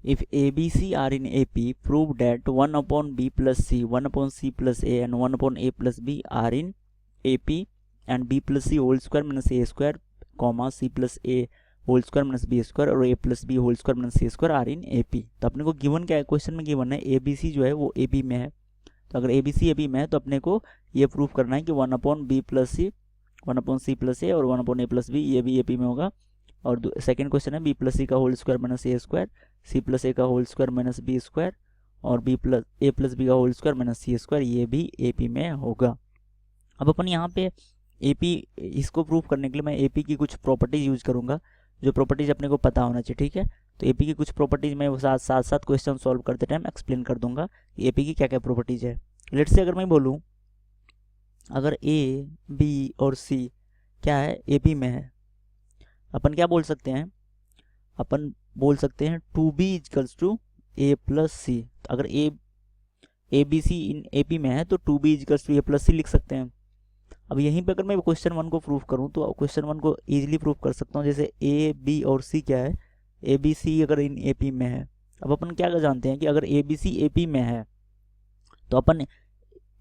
If A B C are in A P prove that 1/b plus c 1/c plus a and 1/a plus b are in A P and b plus c whole square minus A square comma c plus a whole square minus B square और a plus b whole square minus c square are in A P. तो अपने को given क्या है, question में given है ए B सी जो है वो ए पी में है। तो अगर A B C A P में है तो अपने को ये प्रूव करना है कि 1/b plus c 1/c plus a और 1/a plus b ये भी ए पी में होगा। और सेकंड क्वेश्चन है b plus c का whole square minus A square c plus a का whole square minus B square और b plus a plus b का whole square minus C square ये भी ए पी में होगा। अब अपन यहाँ पे ए पी इसको प्रूव करने के लिए मैं ए पी की कुछ प्रॉपर्टीज यूज करूँगा, जो प्रॉपर्टीज अपने को पता होना चाहिए, ठीक है। तो ए पी की कुछ प्रॉपर्टीज मैं साथ साथ क्वेश्चन सॉल्व करते टाइम एक्सप्लेन कर दूंगा कि ए पी की क्या क्या प्रॉपर्टीज है। लेट्स से अगर मैं बोलूँ अगर ए बी और सी क्या है ए पी में है, अपन क्या बोल सकते हैं, अपन बोल सकते हैं 2b equals to a plus C. अगर A B C in A P में है तो 2b equals to a plus C लिख सकते हैं। अब यहीं पे अगर मैं क्वेश्चन 1 को प्रूव करूं तो क्वेश्चन 1 को इजीली प्रूव कर सकता हूं। जैसे ए बी और सी क्या है, ए बी सी अगर इन ए पी में है, अब अपन क्या जानते हैं कि अगर A B C A P में है तो अपन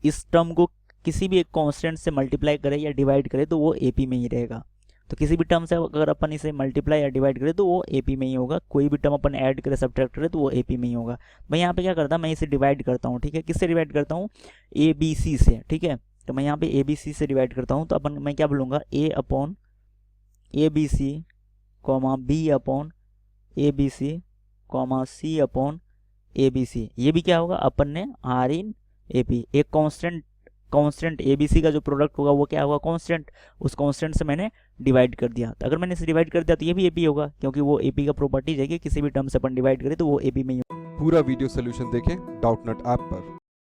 इस टर्म को किसी भी एक कांस्टेंट से मल्टीप्लाई करें या डिवाइड करें तो वो ए पी में ही रहेगा। तो किसी भी टर्म से अगर अपन इसे मल्टीप्लाई या डिवाइड करें तो वो ए पी में ही होगा। कोई भी टर्म अपन ऐड करें सब्ट्रैक्ट करें तो वो ए पी में ही होगा। मैं यहाँ पे क्या करता हूँ, मैं इसे डिवाइड करता हूँ, ठीक है। किससे डिवाइड करता हूँ, ए बी सी से, ठीक है। तो मैं यहाँ पे ए बी सी से डिवाइड करता हूँ तो अपन मैं क्या बोलूँगा A upon A B C comma B upon A B C comma C upon A B C. ये भी क्या होगा, अपन ने आर इन ए पी एक कांस्टेंट ए बी सी का जो प्रोडक्ट होगा वो क्या होगा कांस्टेंट, उस कांस्टेंट से मैंने डिवाइड कर दिया। तो अगर मैंने इसे डिवाइड कर दिया तो ये भी ए पी होगा, क्योंकि वो ए पी का प्रॉपर्टीज है कि किसी भी टर्म से अपन डिवाइड करें तो वो ए पी में ही। पूरा वीडियो सोल्यूशन देखें डाउटनट ऐप पर।